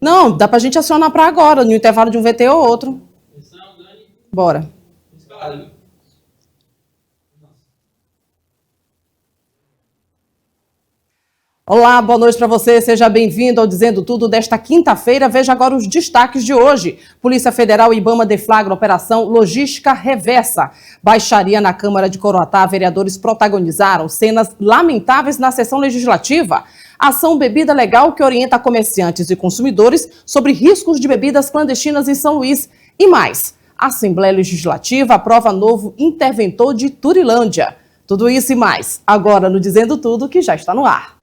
Não, dá pra gente acionar para agora, no intervalo de um VT ou outro. Bora. Olá, boa noite para você, seja bem-vindo ao Dizendo Tudo desta quinta-feira. Veja agora os destaques de hoje. Polícia Federal e IBAMA deflagram operação Logística Reversa. Baixaria na Câmara de Coroatá, vereadores protagonizaram cenas lamentáveis na sessão legislativa. Ação Bebida Legal que orienta comerciantes e consumidores sobre riscos de bebidas clandestinas em São Luís. E mais, a Assembleia Legislativa aprova novo interventor de Turilândia. Tudo isso e mais, agora no Dizendo Tudo, que já está no ar.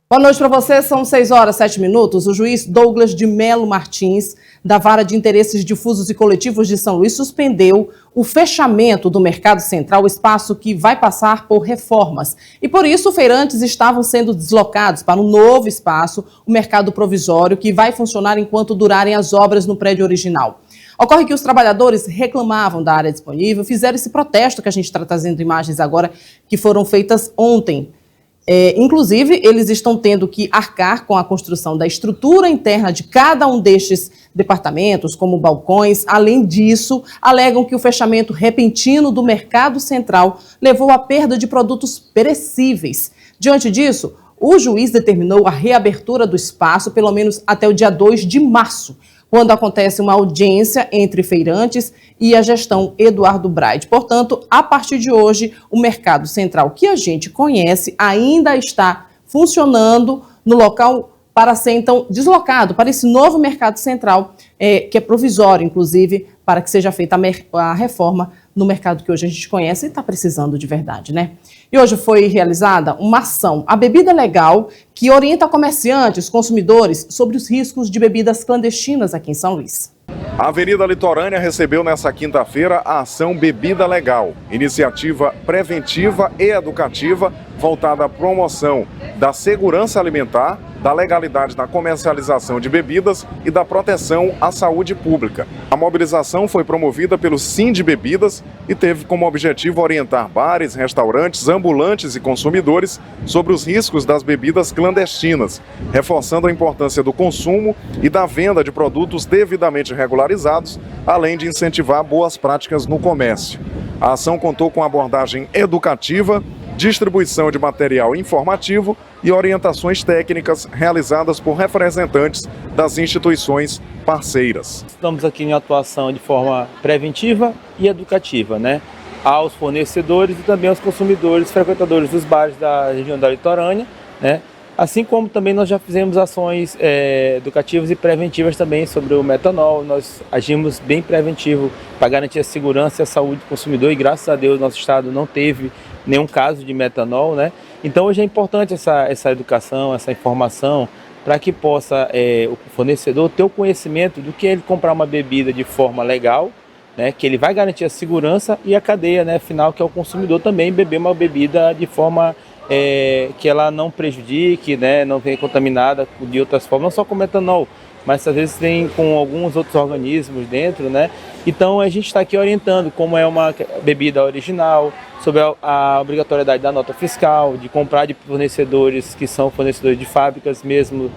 Boa noite para você, são 6h07. O juiz Douglas de Melo Martins, da Vara de Interesses Difusos e Coletivos de São Luís, suspendeu o fechamento do Mercado Central, espaço que vai passar por reformas. E por isso, feirantes estavam sendo deslocados para um novo espaço, o Mercado Provisório, que vai funcionar enquanto durarem as obras no prédio original. Ocorre que os trabalhadores reclamavam da área disponível, fizeram esse protesto que a gente está trazendo imagens agora, que foram feitas ontem. Inclusive, eles estão tendo que arcar com a construção da estrutura interna de cada um destes departamentos, como balcões. Além disso, alegam que o fechamento repentino do Mercado Central levou à perda de produtos perecíveis. Diante disso, o juiz determinou a reabertura do espaço pelo menos até o dia 2 de março, quando acontece uma audiência entre feirantes e a gestão Eduardo Braide. Portanto, a partir de hoje, o Mercado Central que a gente conhece ainda está funcionando no local para ser, então, deslocado para esse novo Mercado Central, que é provisório, inclusive, para que seja feita a reforma no mercado que hoje a gente conhece e está precisando de verdade, né? E hoje foi realizada uma ação, a Bebida Legal, que orienta comerciantes, consumidores sobre os riscos de bebidas clandestinas aqui em São Luís. A Avenida Litorânea recebeu nesta quinta-feira a ação Bebida Legal, iniciativa preventiva e educativa voltada à promoção da segurança alimentar, da legalidade na comercialização de bebidas e da proteção à saúde pública. A mobilização foi promovida pelo Sindibebidas e teve como objetivo orientar bares, restaurantes, ambulantes e consumidores sobre os riscos das bebidas clandestinas, reforçando a importância do consumo e da venda de produtos devidamente regularizados, além de incentivar boas práticas no comércio. A ação contou com abordagem educativa, distribuição de material informativo e orientações técnicas realizadas por representantes das instituições parceiras. Estamos aqui em atuação de forma preventiva e educativa, né? Aos fornecedores e também aos consumidores, frequentadores dos bares da região da Litorânea, né? Assim como também nós já fizemos ações educativas e preventivas também sobre o metanol. Nós agimos bem preventivo para garantir a segurança e a saúde do consumidor e graças a Deus nosso estado não teve nenhum caso de metanol, né? Então hoje é importante essa educação, essa informação para que possa o fornecedor ter o conhecimento do que ele comprar uma bebida de forma legal, né? Que ele vai garantir a segurança e a cadeia, né, final, que é o consumidor também beber uma bebida de forma que ela não prejudique, né, não venha contaminada de outras formas, não só com metanol, mas às vezes tem com alguns outros organismos dentro, né? Então a gente está aqui orientando como é uma bebida original, sobre a obrigatoriedade da nota fiscal, de comprar de fornecedores que são fornecedores de fábricas mesmo,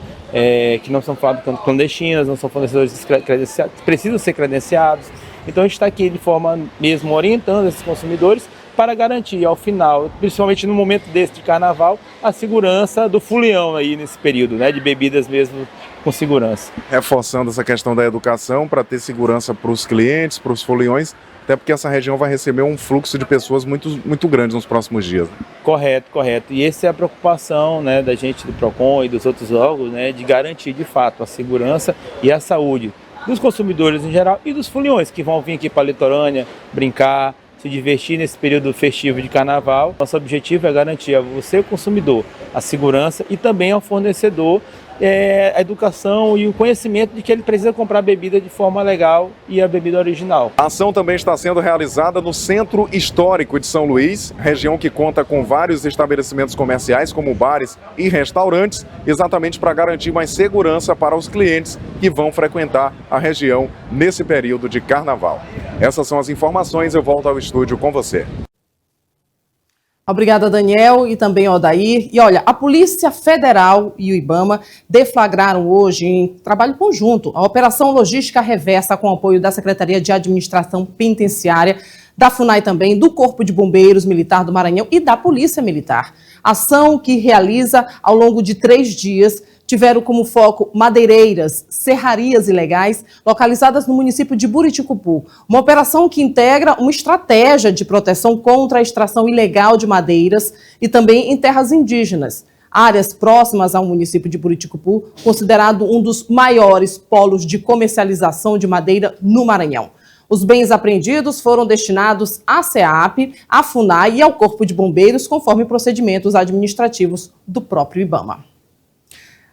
que não são fábricas clandestinas, não são fornecedores credenciados, precisam ser credenciados. Então a gente está aqui de forma mesmo orientando esses consumidores para garantir ao final, principalmente no momento desse de carnaval, a segurança do folião aí nesse período, né, de bebidas mesmo com segurança. Reforçando essa questão da educação para ter segurança para os clientes, para os foliões, até porque essa região vai receber um fluxo de pessoas muito grande nos próximos dias. Correto. E essa é a preocupação, né, da gente do PROCON e dos outros órgãos, né, de garantir de fato a segurança e a saúde dos consumidores em geral e dos foliões que vão vir aqui para a Litorânea brincar, se divertir nesse período festivo de carnaval. Nosso objetivo é garantir a você, o consumidor, a segurança e também ao fornecedor a educação e o conhecimento de que ele precisa comprar a bebida de forma legal e a bebida original. A ação também está sendo realizada no Centro Histórico de São Luís, região que conta com vários estabelecimentos comerciais, como bares e restaurantes, exatamente para garantir mais segurança para os clientes que vão frequentar a região nesse período de carnaval. Essas são as informações, eu volto ao estúdio com você. Obrigada, Daniel, e também Odair. E olha, a Polícia Federal e o IBAMA deflagraram hoje, em trabalho conjunto, a Operação Logística Reversa com apoio da Secretaria de Administração Penitenciária, da FUNAI também, do Corpo de Bombeiros Militar do Maranhão e da Polícia Militar. Ação que realiza ao longo de 3 dias, tiveram como foco madeireiras, serrarias ilegais localizadas no município de Buriticupu. Uma operação que integra uma estratégia de proteção contra a extração ilegal de madeiras e também em terras indígenas. Áreas próximas ao município de Buriticupu, considerado um dos maiores polos de comercialização de madeira no Maranhão. Os bens apreendidos foram destinados à SEAP, à FUNAI e ao Corpo de Bombeiros, conforme procedimentos administrativos do próprio IBAMA.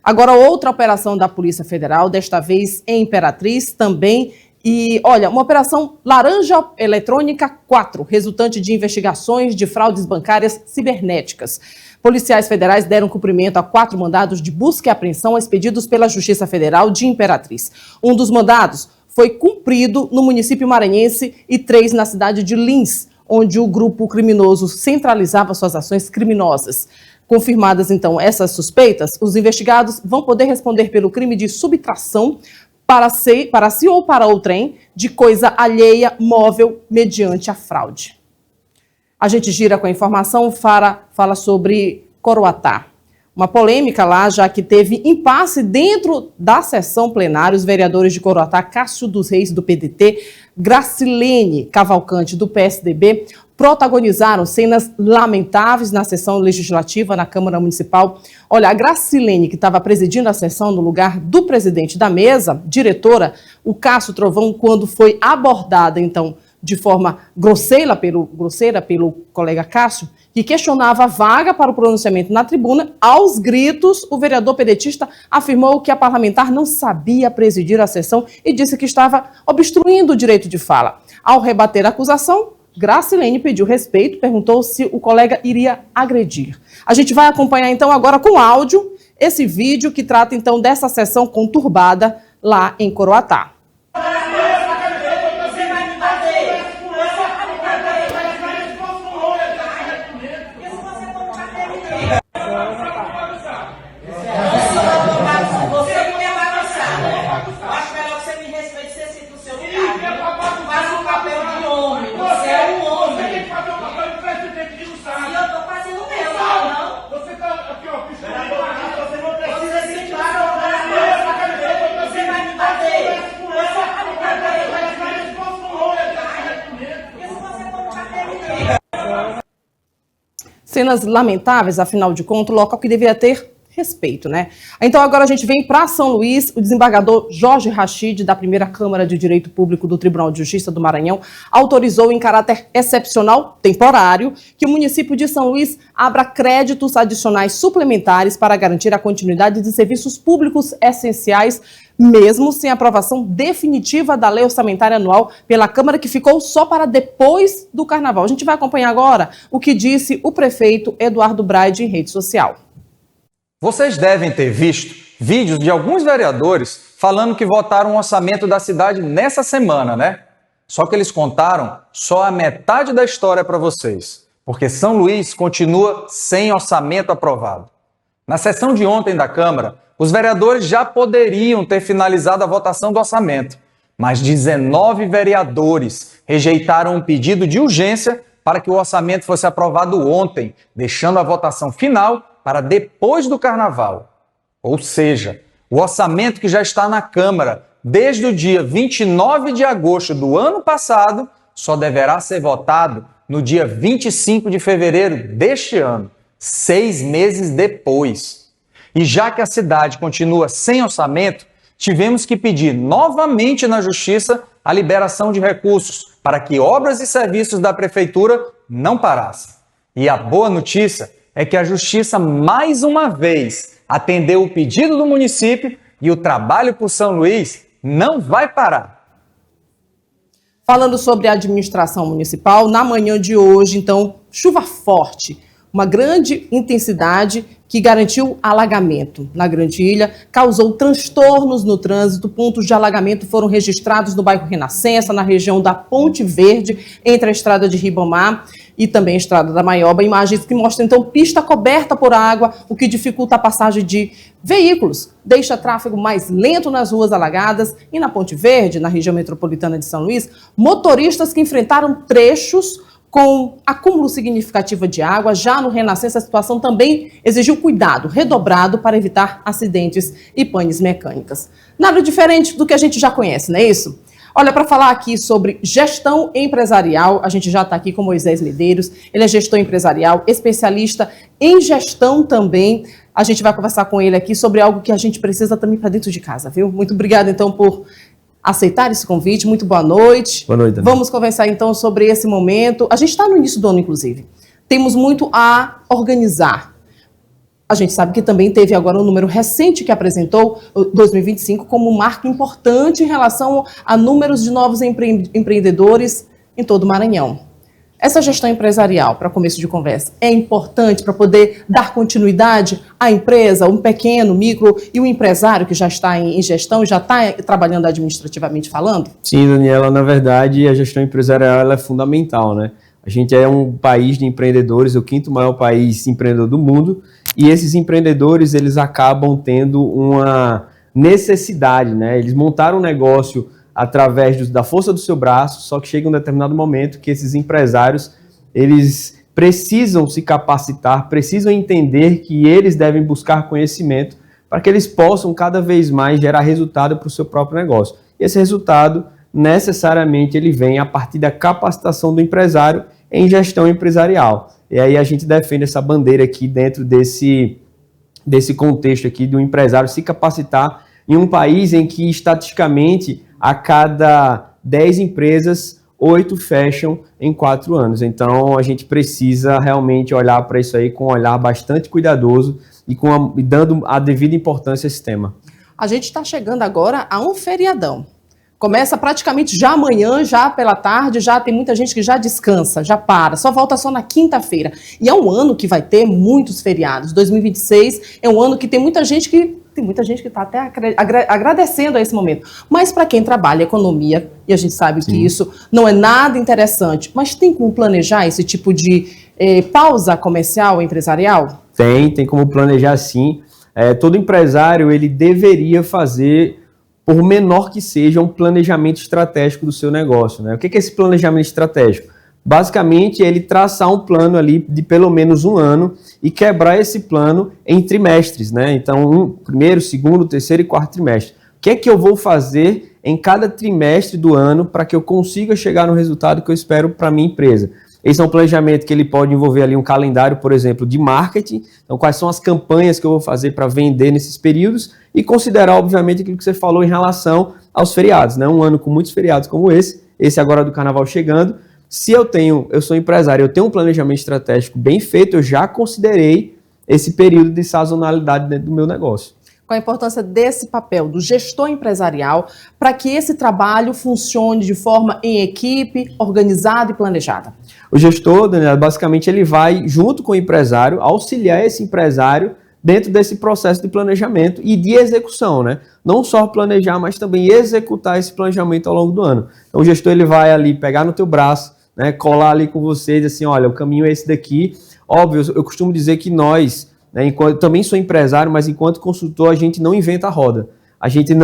Agora, outra operação da Polícia Federal, desta vez em Imperatriz também. E, olha, uma operação Laranja Eletrônica 4, resultante de investigações de fraudes bancárias cibernéticas. Policiais federais deram cumprimento a 4 mandados de busca e apreensão expedidos pela Justiça Federal de Imperatriz. Um dos mandados foi cumprido no município maranhense e 3 na cidade de Lins, onde o grupo criminoso centralizava suas ações criminosas. Confirmadas, então, essas suspeitas, os investigados vão poder responder pelo crime de subtração para si ou para outrem de coisa alheia móvel mediante a fraude. A gente gira com a informação, fala sobre Coroatá. Uma polêmica lá, já que teve impasse dentro da sessão plenária. Os vereadores de Coroatá, Cássio dos Reis, do PDT, Gracilene Cavalcante, do PSDB, protagonizaram cenas lamentáveis na sessão legislativa na Câmara Municipal. Olha, a Gracilene, que estava presidindo a sessão no lugar do presidente da mesa, diretora, o Cássio Trovão, quando foi abordada, então, de forma grosseira pelo colega Cássio, que questionava a vaga para o pronunciamento na tribuna, aos gritos, o vereador pedetista afirmou que a parlamentar não sabia presidir a sessão e disse que estava obstruindo o direito de fala. Ao rebater a acusação, Gracilene pediu respeito, perguntou se o colega iria agredir. A gente vai acompanhar então agora com áudio esse vídeo que trata então dessa sessão conturbada lá em Coroatá. Cenas lamentáveis, afinal de contas, o local que deveria ter respeito, né? Então agora a gente vem para São Luís. O desembargador Jorge Rachid, da primeira Câmara de Direito Público do Tribunal de Justiça do Maranhão, autorizou em caráter excepcional, temporário, que o município de São Luís abra créditos adicionais suplementares para garantir a continuidade de serviços públicos essenciais, mesmo sem aprovação definitiva da lei orçamentária anual pela Câmara, que ficou só para depois do Carnaval. A gente vai acompanhar agora o que disse o prefeito Eduardo Braide em rede social. Vocês devem ter visto vídeos de alguns vereadores falando que votaram o orçamento da cidade nessa semana, né? Só que eles contaram só a metade da história para vocês, porque São Luís continua sem orçamento aprovado. Na sessão de ontem da Câmara, os vereadores já poderiam ter finalizado a votação do orçamento, mas 19 vereadores rejeitaram um pedido de urgência para que o orçamento fosse aprovado ontem, deixando a votação final para depois do Carnaval. Ou seja, o orçamento que já está na Câmara desde o dia 29 de agosto do ano passado só deverá ser votado no dia 25 de fevereiro deste ano, 6 meses depois. E já que a cidade continua sem orçamento, tivemos que pedir novamente na Justiça a liberação de recursos para que obras e serviços da Prefeitura não parassem. E a boa notícia é que a Justiça, mais uma vez, atendeu o pedido do município e o trabalho por São Luís não vai parar. Falando sobre a administração municipal, na manhã de hoje, então, chuva forte, uma grande intensidade que garantiu alagamento na Grande Ilha, causou transtornos no trânsito. Pontos de alagamento foram registrados no bairro Renascença, na região da Ponte Verde, entre a estrada de Ribamar e também a estrada da Maioba. Imagens que mostram, então, pista coberta por água, o que dificulta a passagem de veículos, deixa tráfego mais lento nas ruas alagadas. E na Ponte Verde, na região metropolitana de São Luís, motoristas que enfrentaram trechos com acúmulo significativo de água. Já no Renascença, a situação também exigiu cuidado redobrado para evitar acidentes e panes mecânicas. Nada diferente do que a gente já conhece, não é isso? Olha, para falar aqui sobre gestão empresarial, a gente já está aqui com Moisés Medeiros. Ele é gestor empresarial, especialista em gestão também. A gente vai conversar com ele aqui sobre algo que a gente precisa também para dentro de casa, viu? Muito obrigada, então, por aceitar esse convite. Muito boa noite. Boa noite. Vamos conversar então sobre esse momento. A gente está no início do ano, inclusive. Temos muito a organizar. A gente sabe que também teve agora um número recente que apresentou 2025 como um marco importante em relação a números de novos empreendedores em todo o Maranhão. Essa gestão empresarial, para começo de conversa, é importante para poder dar continuidade à empresa, um pequeno, micro e o empresário que já está em gestão, já está trabalhando administrativamente falando? Sim, Daniela, na verdade, a gestão empresarial ela é fundamental, né? A gente é um país de empreendedores, o quinto maior país empreendedor do mundo, e esses empreendedores, eles acabam tendo uma necessidade, né? Eles montaram um negócio através da força do seu braço, só que chega um determinado momento que esses empresários, eles precisam se capacitar, precisam entender que eles devem buscar conhecimento para que eles possam cada vez mais gerar resultado para o seu próprio negócio. E esse resultado, necessariamente, ele vem a partir da capacitação do empresário em gestão empresarial. E aí a gente defende essa bandeira aqui dentro desse contexto aqui do empresário se capacitar em um país em que, estatisticamente, a cada 10 empresas, 8 fecham em 4 anos. Então, a gente precisa realmente olhar para isso aí com um olhar bastante cuidadoso e dando a devida importância a esse tema. A gente está chegando agora a um feriadão. Começa praticamente já amanhã, já pela tarde, já tem muita gente que já descansa, já para, só volta só na quinta-feira. E é um ano que vai ter muitos feriados. 2026 é um ano que tem muita gente que está até agradecendo a esse momento. Mas para quem trabalha economia, e a gente sabe que isso não é nada interessante, mas tem como planejar esse tipo de pausa comercial, empresarial? Tem como planejar sim. Todo empresário ele deveria fazer, por menor que seja, um planejamento estratégico do seu negócio, né? O que é esse planejamento estratégico? Basicamente, ele traçar um plano ali de pelo menos um ano e quebrar esse plano em trimestres, né? Então, primeiro, segundo, terceiro e quarto trimestre. O que é que eu vou fazer em cada trimestre do ano para que eu consiga chegar no resultado que eu espero para a minha empresa? Esse é um planejamento que ele pode envolver ali um calendário, por exemplo, de marketing. Então, quais são as campanhas que eu vou fazer para vender nesses períodos e considerar, obviamente, aquilo que você falou em relação aos feriados, né? Um ano com muitos feriados como esse agora do Carnaval chegando. Se eu sou empresário, eu tenho um planejamento estratégico bem feito, eu já considerei esse período de sazonalidade dentro do meu negócio. Qual a importância desse papel do gestor empresarial para que esse trabalho funcione de forma em equipe, organizada e planejada? O gestor, Daniela, basicamente ele vai junto com o empresário, auxiliar esse empresário dentro desse processo de planejamento e de execução, né? Não só planejar, mas também executar esse planejamento ao longo do ano. Então o gestor ele vai ali pegar no teu braço, né, colar ali com você e dizer assim, olha, o caminho é esse daqui. Óbvio, eu costumo dizer que nós, né, também sou empresário, mas enquanto consultor a gente não inventa a roda. A gente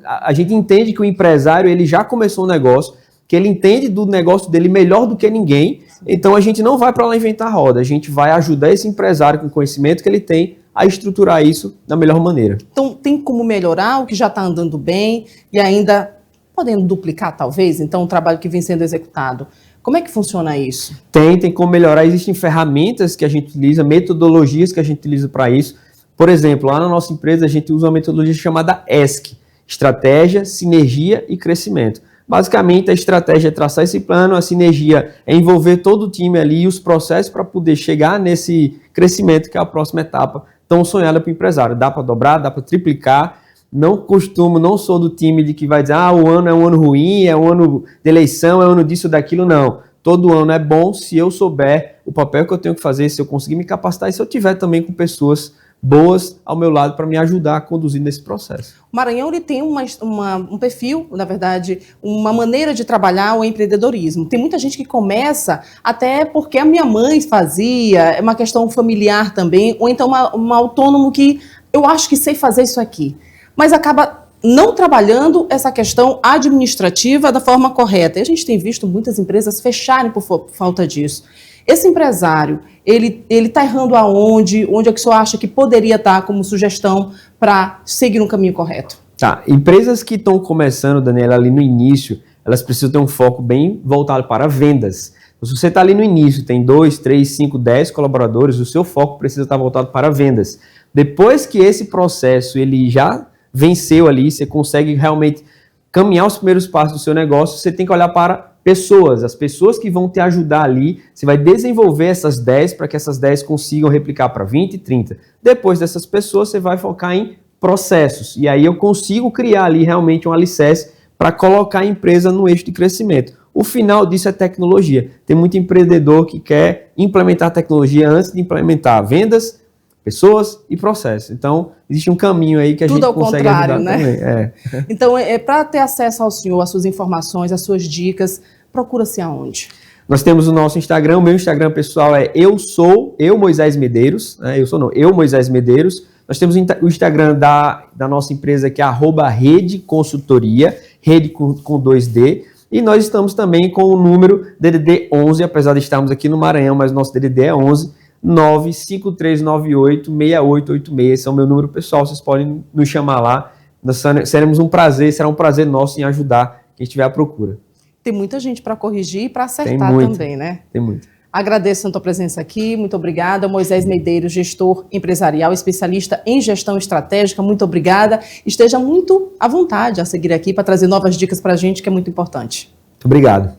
a gente entende que o empresário ele já começou um negócio, que ele entende do negócio dele melhor do que ninguém, então a gente não vai para lá inventar a roda, a gente vai ajudar esse empresário com o conhecimento que ele tem a estruturar isso da melhor maneira. Então tem como melhorar o que já está andando bem e ainda podendo duplicar talvez, então o trabalho que vem sendo executado. Como é que funciona isso? Tem como melhorar, existem ferramentas que a gente utiliza, metodologias que a gente utiliza para isso. Por exemplo, lá na nossa empresa a gente usa uma metodologia chamada ESC, Estratégia, Sinergia e Crescimento. Basicamente, a estratégia é traçar esse plano, a sinergia é envolver todo o time ali e os processos para poder chegar nesse crescimento, que é a próxima etapa tão sonhada para o empresário. Dá para dobrar, dá para triplicar. Não sou do time de que vai dizer, o ano é um ano ruim, é um ano de eleição, é um ano disso, daquilo, não. Todo ano é bom se eu souber o papel que eu tenho que fazer, se eu conseguir me capacitar e se eu tiver também com pessoas boas ao meu lado para me ajudar a conduzir nesse processo. O Maranhão ele tem um perfil, na verdade, uma maneira de trabalhar o empreendedorismo. Tem muita gente que começa até porque a minha mãe fazia, é uma questão familiar também, ou então uma autônomo que eu acho que sei fazer isso aqui, mas acaba não trabalhando essa questão administrativa da forma correta. E a gente tem visto muitas empresas fecharem por falta disso. Esse empresário, ele está errando aonde? Onde é que o senhor acha que poderia estar como sugestão para seguir um caminho correto? Tá, empresas que estão começando, Daniela, ali no início, elas precisam ter um foco bem voltado para vendas. Então, se você está ali no início, tem 2, 3, 5, 10 colaboradores, o seu foco precisa estar voltado para vendas. Depois que esse processo ele já venceu ali, você consegue realmente caminhar os primeiros passos do seu negócio, você tem que olhar para pessoas, as pessoas que vão te ajudar ali, você vai desenvolver essas 10 para que essas 10 consigam replicar para 20 e 30. Depois dessas pessoas, você vai focar em processos. E aí eu consigo criar ali realmente um alicerce para colocar a empresa no eixo de crescimento. O final disso é tecnologia. Tem muito empreendedor que quer implementar tecnologia antes de implementar vendas, pessoas e processos. Então, existe um caminho aí que a gente consegue ajudar também. Então, para ter acesso ao senhor, às suas informações, às suas dicas, procura-se aonde? Nós temos o nosso Instagram, o meu Instagram pessoal é eu Moisés Medeiros, né? Eu Moisés Medeiros. Nós temos o Instagram da nossa empresa que é @Rede Consultoria, rede com 2D. E nós estamos também com o número DDD 11, apesar de estarmos aqui no Maranhão, mas nosso DDD é 11, 95398-6886. Esse é o meu número pessoal, vocês podem nos chamar lá. Será um prazer nosso em ajudar quem estiver à procura. Tem muita gente para corrigir e para acertar também, né? Tem muito. Agradeço a tua presença aqui, muito obrigada. Moisés Medeiros, gestor empresarial, especialista em gestão estratégica, muito obrigada. Esteja muito à vontade a seguir aqui para trazer novas dicas para a gente, que é muito importante. Muito obrigado.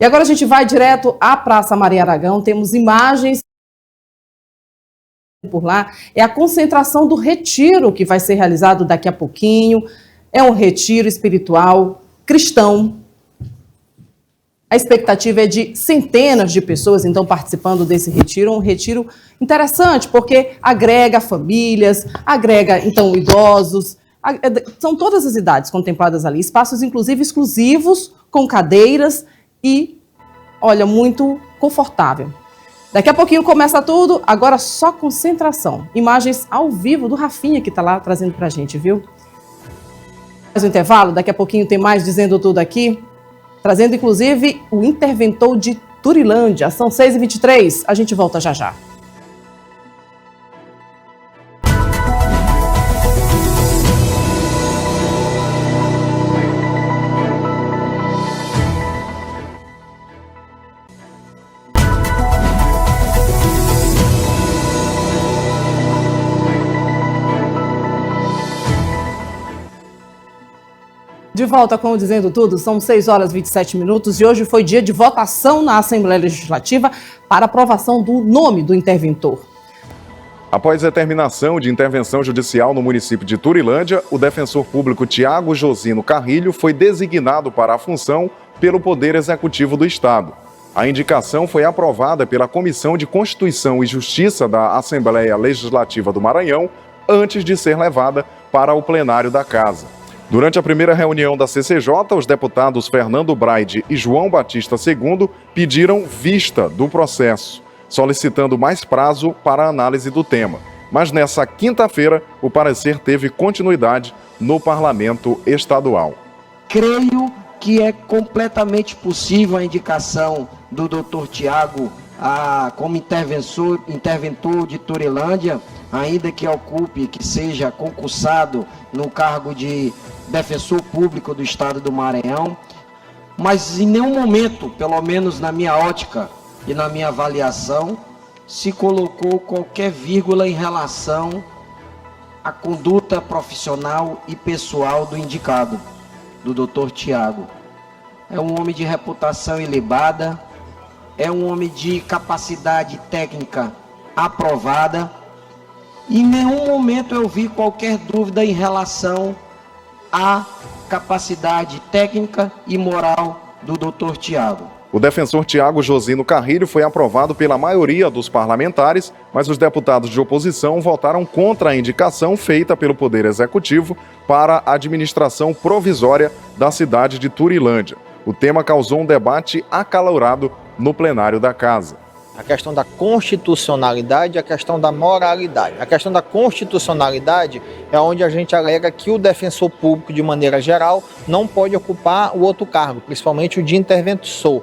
E agora a gente vai direto à Praça Maria Aragão, temos imagens por lá. É a concentração do retiro que vai ser realizado daqui a pouquinho. É um retiro espiritual cristão. A expectativa é de centenas de pessoas, então, participando desse retiro. Um retiro interessante, porque agrega famílias, agrega, então, idosos. São todas as idades contempladas ali. Espaços, inclusive, exclusivos, com cadeiras e, olha, muito confortável. Daqui a pouquinho começa tudo, agora só concentração. Imagens ao vivo do Rafinha, que está lá trazendo pra gente, viu? Mais um intervalo, daqui a pouquinho tem mais Dizendo Tudo aqui. Trazendo, inclusive, o interventor de Turilândia. São 6h23, a gente volta já já. De volta com o Dizendo Tudo, são 6h27 e hoje foi dia de votação na Assembleia Legislativa para aprovação do nome do interventor. Após determinação de intervenção judicial no município de Turilândia, o defensor público Tiago Josino Carrilho foi designado para a função pelo Poder Executivo do Estado. A indicação foi aprovada pela Comissão de Constituição e Justiça da Assembleia Legislativa do Maranhão antes de ser levada para o plenário da Casa. Durante a primeira reunião da CCJ, os deputados Fernando Braide e João Batista II pediram vista do processo, solicitando mais prazo para a análise do tema. Mas nessa quinta-feira, o parecer teve continuidade no Parlamento Estadual. Creio que é completamente possível a indicação do Dr. Tiago como interventor de Turilândia, ainda que ocupe, que seja concursado no cargo de defensor público do Estado do Maranhão, mas em nenhum momento, pelo menos na minha ótica e na minha avaliação, se colocou qualquer vírgula em relação à conduta profissional e pessoal do indicado. do Dr. Tiago. É um homem de reputação ilibada, é um homem de capacidade técnica aprovada. Em nenhum momento eu vi qualquer dúvida em relação à capacidade técnica e moral do Dr. Tiago. O defensor Tiago Josino Carrilho foi aprovado pela maioria dos parlamentares, mas os deputados de oposição votaram contra a indicação feita pelo Poder Executivo para a administração provisória da cidade de Turilândia. O tema causou um debate acalorado no plenário da Casa. A questão da constitucionalidade e a questão da moralidade. A questão da constitucionalidade é onde a gente alega que o defensor público, de maneira geral, não pode ocupar o outro cargo, principalmente o de interventor,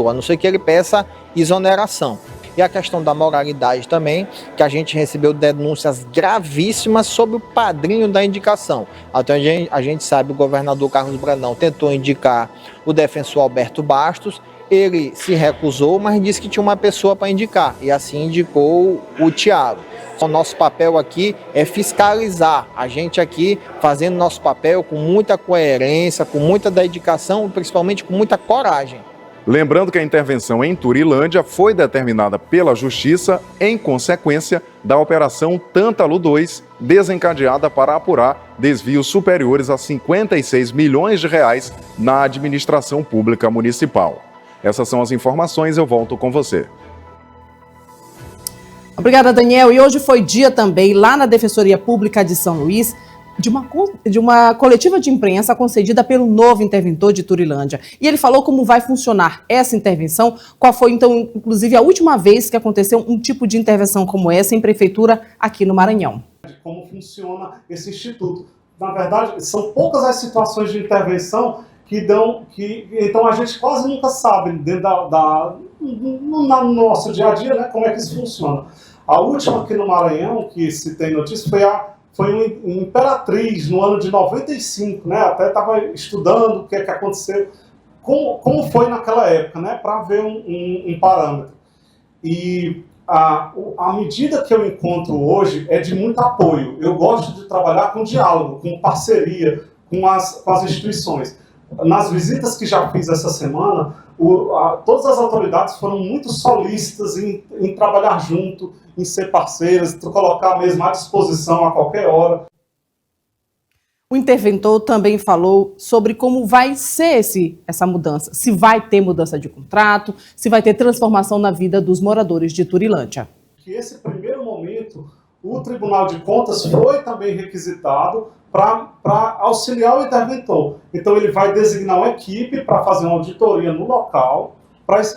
a não ser que ele peça exoneração. E a questão da moralidade também, que a gente recebeu denúncias gravíssimas sobre o padrinho da indicação. Até onde a gente sabe, o governador Carlos Brandão tentou indicar o defensor Alberto Bastos. Ele se recusou, mas disse que tinha uma pessoa para indicar, e assim indicou o Tiago. O nosso papel aqui é fiscalizar, a gente aqui fazendo nosso papel com muita coerência, com muita dedicação e principalmente com muita coragem. Lembrando que a intervenção em Turilândia foi determinada pela Justiça em consequência da Operação Tântalo 2, desencadeada para apurar desvios superiores a 56 milhões de reais na administração pública municipal. Essas são as informações, eu volto com você. Obrigada, Daniel. E hoje foi dia também, lá na Defensoria Pública de São Luís, de uma coletiva de imprensa concedida pelo novo interventor de Turilândia. E ele falou como vai funcionar essa intervenção, qual foi, então, inclusive, a última vez que aconteceu um tipo de intervenção como essa em prefeitura aqui no Maranhão. Como funciona esse instituto. Na verdade, são poucas as situações de intervenção então a gente quase nunca sabe dentro no nosso dia a dia, né, como é que isso funciona. A última aqui no Maranhão que se tem notícia foi em Imperatriz, no ano de 95, né, até estava estudando o que é que aconteceu, como foi naquela época, né, para ver um parâmetro. E a medida que eu encontro hoje é de muito apoio. Eu gosto de trabalhar com diálogo, com parceria, com as instituições. Nas visitas que já fiz essa semana, todas as autoridades foram muito solícitas em trabalhar junto, em ser parceiras, colocar mesmo à disposição a qualquer hora. O interventor também falou sobre como vai ser essa mudança, se vai ter mudança de contrato, se vai ter transformação na vida dos moradores de Turilândia. Que esse primeiro momento, o Tribunal de Contas foi também requisitado para auxiliar o interventor. Então ele vai designar uma equipe para fazer uma auditoria no local,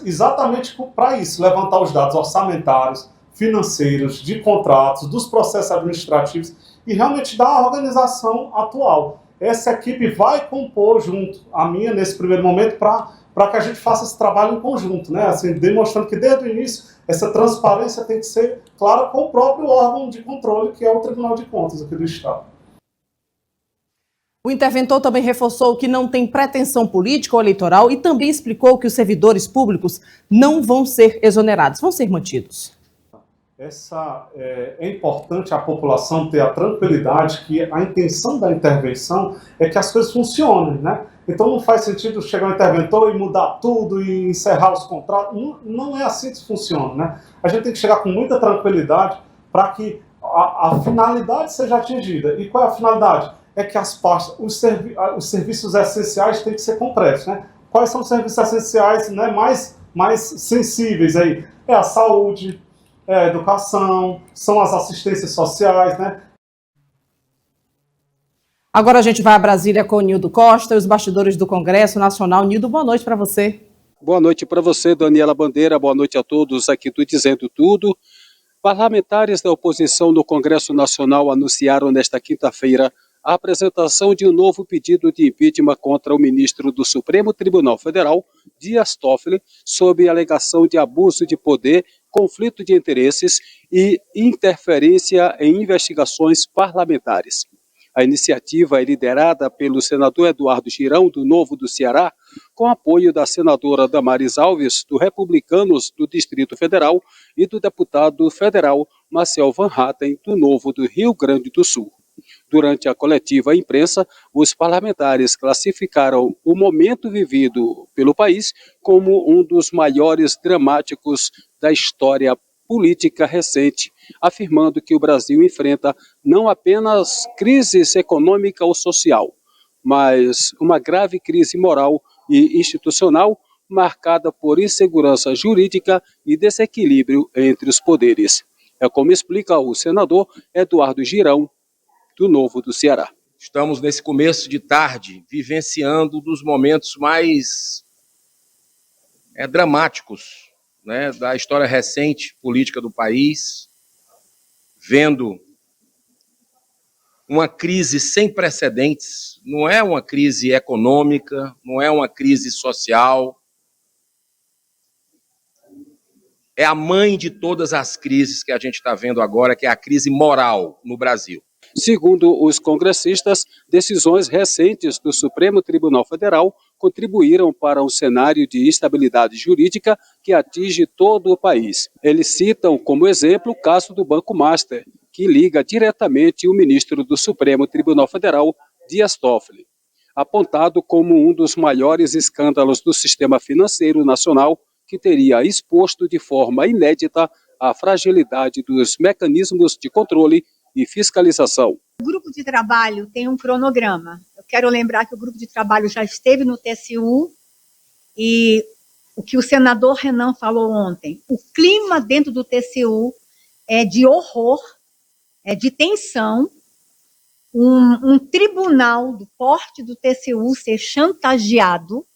exatamente para isso, levantar os dados orçamentários, financeiros, de contratos, dos processos administrativos e realmente dar a organização atual. Essa equipe vai compor junto a minha, nesse primeiro momento, para que a gente faça esse trabalho em conjunto, né? Assim, demonstrando que desde o início essa transparência tem que ser clara com o próprio órgão de controle, que é o Tribunal de Contas aqui do Estado. O interventor também reforçou que não tem pretensão política ou eleitoral e também explicou que os servidores públicos não vão ser exonerados, vão ser mantidos. É importante a população ter a tranquilidade que a intenção da intervenção é que as coisas funcionem, né? Então não faz sentido chegar um interventor e mudar tudo e encerrar os contratos. Não é assim que funciona, né? A gente tem que chegar com muita tranquilidade para que a finalidade seja atingida. E qual é a finalidade? É que as partes, os serviços essenciais têm que ser concretos, né? Quais são os serviços essenciais, né, mais sensíveis aí? É a saúde, é a educação, são as assistências sociais, né? Agora a gente vai a Brasília com o Nildo Costa e os bastidores do Congresso Nacional. Nildo, boa noite para você. Boa noite para você, Daniela Bandeira. Boa noite a todos aqui do Dizendo Tudo. Parlamentares da oposição no Congresso Nacional anunciaram nesta quinta-feira a apresentação de um novo pedido de impeachment contra o ministro do Supremo Tribunal Federal, Dias Toffoli, sob alegação de abuso de poder, conflito de interesses e interferência em investigações parlamentares. A iniciativa é liderada pelo senador Eduardo Girão, do Novo do Ceará, com apoio da senadora Damares Alves, do Republicanos do Distrito Federal, e do deputado federal Marcel Van Hatten, do Novo do Rio Grande do Sul. Durante a coletiva à imprensa, os parlamentares classificaram o momento vivido pelo país como um dos maiores dramáticos da história política recente, afirmando que o Brasil enfrenta não apenas crise econômica ou social, mas uma grave crise moral e institucional marcada por insegurança jurídica e desequilíbrio entre os poderes. É como explica o senador Eduardo Girão, do Novo do Ceará. Estamos nesse começo de tarde vivenciando um dos momentos mais dramáticos, né, da história recente política do país, vendo uma crise sem precedentes. Não é uma crise econômica, não é uma crise social, é a mãe de todas as crises que a gente está vendo agora, que é a crise moral no Brasil. Segundo os congressistas, decisões recentes do Supremo Tribunal Federal contribuíram para um cenário de instabilidade jurídica que atinge todo o país. Eles citam como exemplo o caso do Banco Master, que liga diretamente o ministro do Supremo Tribunal Federal, Dias Toffoli, apontado como um dos maiores escândalos do sistema financeiro nacional, que teria exposto de forma inédita a fragilidade dos mecanismos de controle e fiscalização. O grupo de trabalho tem um cronograma. Eu quero lembrar que o grupo de trabalho já esteve no TCU e o que o senador Renan falou ontem, o clima dentro do TCU é de horror, é de tensão, um tribunal do porte do TCU ser chantageado.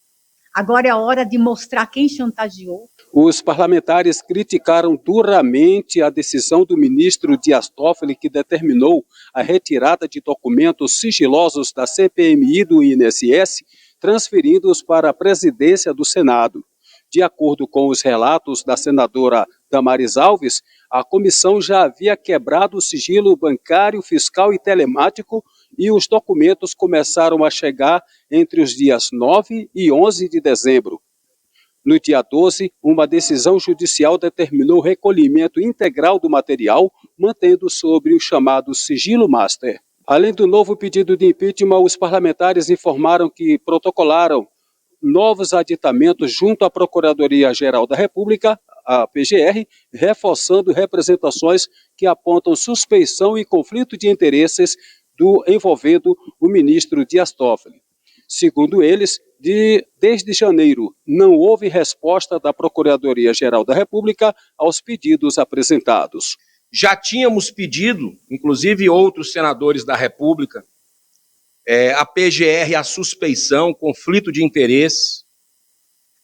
Agora é a hora de mostrar quem chantageou. Os parlamentares criticaram duramente a decisão do ministro Dias Toffoli, que determinou a retirada de documentos sigilosos da CPMI do INSS, transferindo-os para a presidência do Senado. De acordo com os relatos da senadora Damares Alves, a comissão já havia quebrado o sigilo bancário, fiscal e telemático e os documentos começaram a chegar entre os dias 9 e 11 de dezembro. No dia 12, uma decisão judicial determinou o recolhimento integral do material, mantendo sobre o chamado sigilo master. Além do novo pedido de impeachment, os parlamentares informaram que protocolaram novos aditamentos junto à Procuradoria-Geral da República, a PGR, reforçando representações que apontam suspeição e conflito de interesses envolvendo o ministro Dias Toffoli. Segundo eles, desde janeiro, não houve resposta da Procuradoria-Geral da República aos pedidos apresentados. Já tínhamos pedido, inclusive outros senadores da República, a PGR, a suspeição, conflito de interesse.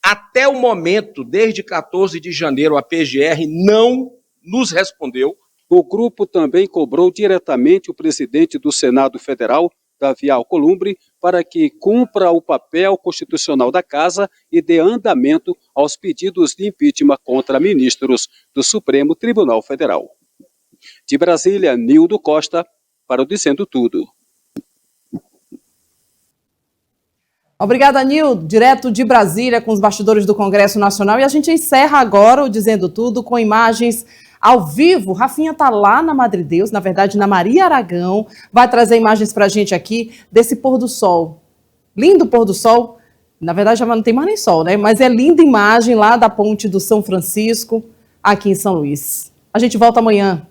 Até o momento, desde 14 de janeiro, a PGR não nos respondeu. O grupo também cobrou diretamente o presidente do Senado Federal, Davi Alcolumbre, para que cumpra o papel constitucional da Casa e dê andamento aos pedidos de impeachment contra ministros do Supremo Tribunal Federal. De Brasília, Nildo Costa, para o Dizendo Tudo. Obrigada, Nildo, direto de Brasília com os bastidores do Congresso Nacional. E a gente encerra agora o Dizendo Tudo com imagens ao vivo. Rafinha está lá na Madre Deus, na verdade na Maria Aragão, vai trazer imagens para a gente aqui desse pôr do sol. Lindo pôr do sol, na verdade já não tem mais nem sol, né? Mas é linda imagem lá da ponte do São Francisco, aqui em São Luís. A gente volta amanhã.